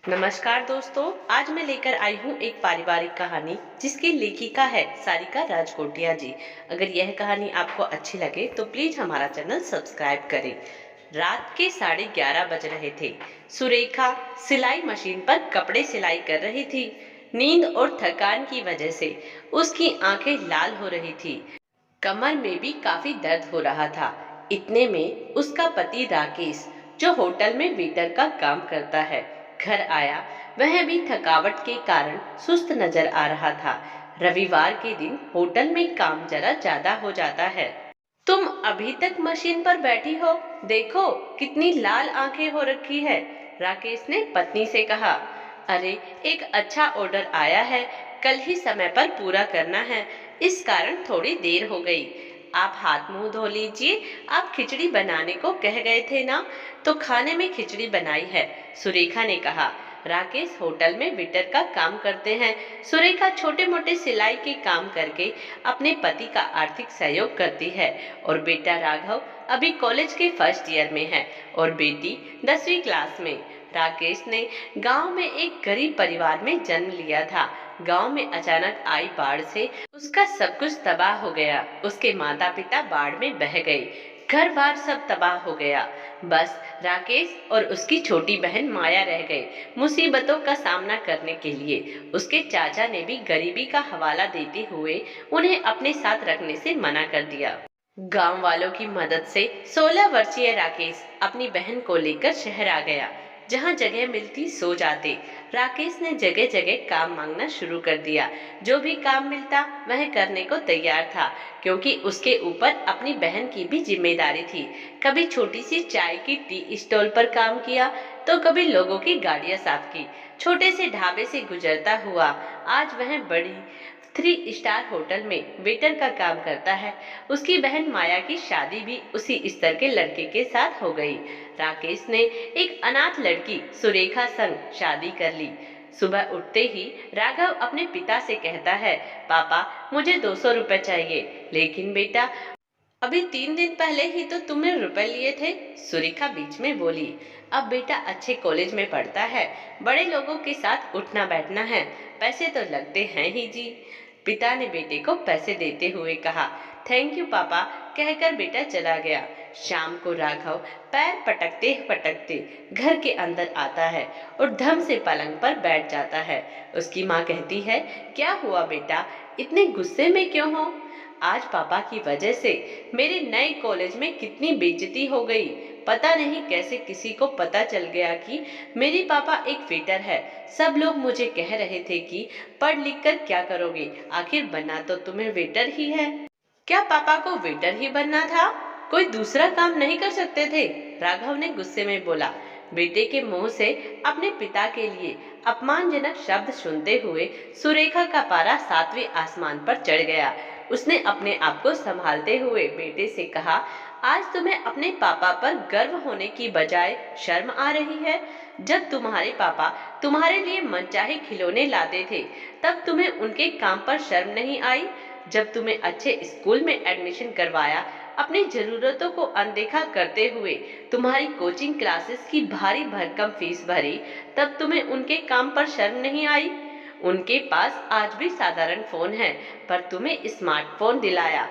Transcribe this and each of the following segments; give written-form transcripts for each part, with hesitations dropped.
नमस्कार दोस्तों, आज मैं लेकर आई हूँ एक पारिवारिक कहानी जिसकी लेखिका है सारिका राजकोटिया जी। अगर यह कहानी आपको अच्छी लगे तो प्लीज हमारा चैनल सब्सक्राइब करें। रात के 11:30 बज रहे थे। सुरेखा सिलाई मशीन पर कपड़े सिलाई कर रही थी। नींद और थकान की वजह से उसकी आंखें लाल हो रही थी। कमर में भी काफी दर्द हो रहा था। इतने में उसका पति राकेश, जो होटल में वेटर का काम करता है, घर आया। वह भी थकावट के कारण सुस्त नजर आ रहा था। रविवार के दिन होटल में काम जरा ज्यादा हो जाता है। तुम अभी तक मशीन पर बैठी हो, देखो कितनी लाल आंखें हो रखी है, राकेश ने पत्नी से कहा। अरे, एक अच्छा ऑर्डर आया है, कल ही समय पर पूरा करना है, इस कारण थोड़ी देर हो गई। आप हाथ मुंह धो लीजिए। आप खिचड़ी बनाने को कह गए थे ना, तो खाने में खिचड़ी बनाई है, सुरेखा ने कहा। राकेश होटल में वेटर का काम करते हैं। सुरेखा छोटे मोटे सिलाई के काम करके अपने पति का आर्थिक सहयोग करती है। और बेटा राघव अभी कॉलेज के फर्स्ट ईयर में है और बेटी 10वीं क्लास में। राकेश ने गांव में एक गरीब परिवार में जन्म लिया था। गांव में अचानक आई बाढ़ से उसका सब कुछ तबाह हो गया। उसके माता पिता बाढ़ में बह गए। घर बार सब तबाह हो गया। बस राकेश और उसकी छोटी बहन माया रह गए मुसीबतों का सामना करने के लिए। उसके चाचा ने भी गरीबी का हवाला देते हुए उन्हें अपने साथ रखने से मना कर दिया। गांव वालों की मदद से 16 वर्षीय राकेश अपनी बहन को लेकर शहर आ गया। जहां जगह मिलती सो जाते। राकेश ने जगह जगह काम मांगना शुरू कर दिया। जो भी काम मिलता वह करने को तैयार था, क्योंकि उसके ऊपर अपनी बहन की भी जिम्मेदारी थी। कभी छोटी सी चाय की टी स्टॉल पर काम किया, तो कभी लोगों की गाड़ियां साफ की। छोटे से ढाबे से गुजरता हुआ आज वह बड़ी 3 स्टार होटल में वेटर का काम करता है। उसकी बहन माया की शादी भी उसी स्तर के लड़के के साथ हो गई। राकेश ने एक अनाथ लड़की सुरेखा संग शादी कर ली। सुबह उठते ही राघव अपने पिता से कहता है, पापा मुझे 200 रुपए चाहिए। लेकिन बेटा, अभी 3 दिन पहले ही तो तुमने रुपए लिए थे, सुरेखा बीच में बोली। अब बेटा अच्छे कॉलेज में पढ़ता है, बड़े लोगों के साथ उठना बैठना है, पैसे तो लगते हैं ही जी। पिता ने बेटे को पैसे देते हुए कहा। थैंक यू पापा, कहकर बेटा चला गया। शाम को राघव पैर पटकते पटकते घर के अंदर आता है और धम से पलंग पर बैठ जाता है। उसकी माँ कहती है, क्या हुआ बेटा, इतने गुस्से में क्यों हो? आज पापा की वजह से मेरे नए कॉलेज में कितनी बेइज्जती हो गई। पता नहीं कैसे किसी को पता चल गया कि मेरे पापा एक वेटर है। सब लोग मुझे कह रहे थे कि पढ़ लिख कर क्या करोगे, आखिर बनना तो तुम्हें वेटर ही है। क्या पापा को वेटर ही बनना था? कोई दूसरा काम नहीं कर सकते थे? राघव ने गुस्से में बोला। बेटे के मुंह से अपने पिता के लिए अपमानजनक शब्द सुनते हुए सुरेखा का पारा 7वें आसमान पर चढ़ गया। उसने अपने आप को संभालते हुए बेटे से कहा, आज तुम्हें अपने पापा पर गर्व होने की बजाय शर्म आ रही है। जब तुम्हारे पापा तुम्हारे लिए मनचाहे खिलौने लाते थे, तब तुम्हें उनके काम पर शर्म नहीं आई। जब तुम्हें अच्छे स्कूल में एडमिशन करवाया, अपनी जरूरतों को अनदेखा करते हुए तुम्हारी कोचिंग क्लासेस की भारी भरकम फीस भरी, तब तुम्हें उनके काम पर शर्म नहीं आई। उनके पास आज भी साधारण फोन है, पर तुम्हें स्मार्टफोन दिलाया,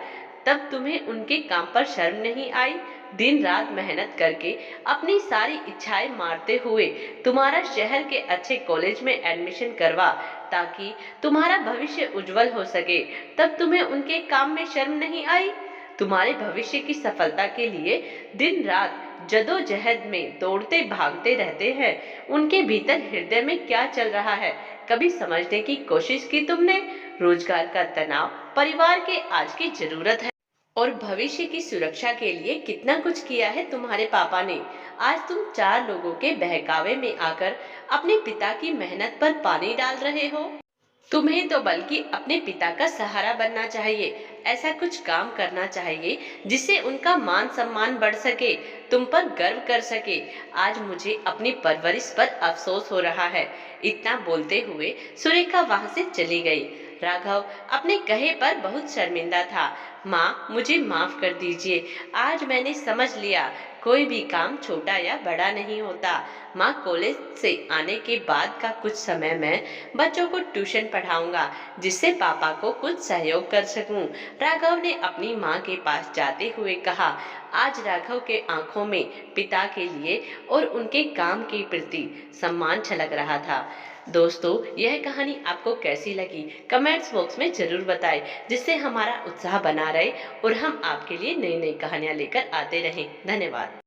तब तुम्हें उनके काम पर शर्म नहीं आई। दिन रात मेहनत करके अपनी सारी इच्छाएं मारते हुए तुम्हारा शहर के अच्छे कॉलेज में एडमिशन करवा, ताकि तुम्हारा भविष्य उज्जवल हो सके, तब तुम्हें उनके काम में शर्म नहीं आई। तुम्हारे भविष्य की सफलता के लिए दिन रात जदोजहद में दौड़ते भागते रहते हैं। उनके भीतर हृदय में क्या चल रहा है, कभी समझने की कोशिश की तुमने? रोजगार का तनाव, परिवार के आज की जरूरत है और भविष्य की सुरक्षा के लिए कितना कुछ किया है तुम्हारे पापा ने। आज तुम 4 लोगों के बहकावे में आकर अपने पिता की मेहनत पर पानी डाल रहे हो। तुम्हें तो बल्कि अपने पिता का सहारा बनना चाहिए। ऐसा कुछ काम करना चाहिए जिससे उनका मान सम्मान बढ़ सके, तुम पर गर्व कर सके। आज मुझे अपनी परवरिश पर अफसोस हो रहा है। इतना बोलते हुए सुरेखा वहां से चली गई। राघव अपने कहे पर बहुत शर्मिंदा था। माँ, मुझे माफ कर दीजिए, आज मैंने समझ लिया कोई भी काम छोटा या बड़ा नहीं होता। माँ, कॉलेज से आने के बाद का कुछ समय मैं बच्चों को ट्यूशन पढ़ाऊंगा, जिससे पापा को कुछ सहयोग कर सकूं। राघव ने अपनी माँ के पास जाते हुए कहा। आज राघव के आंखों में पिता के लिए और उनके काम के प्रति सम्मान छलक रहा था। दोस्तों, यह कहानी आपको कैसी लगी कमेंट्स बॉक्स में जरूर बताएं, जिससे हमारा उत्साह बना रहे और हम आपके लिए नई नई कहानियां लेकर आते रहें। धन्यवाद।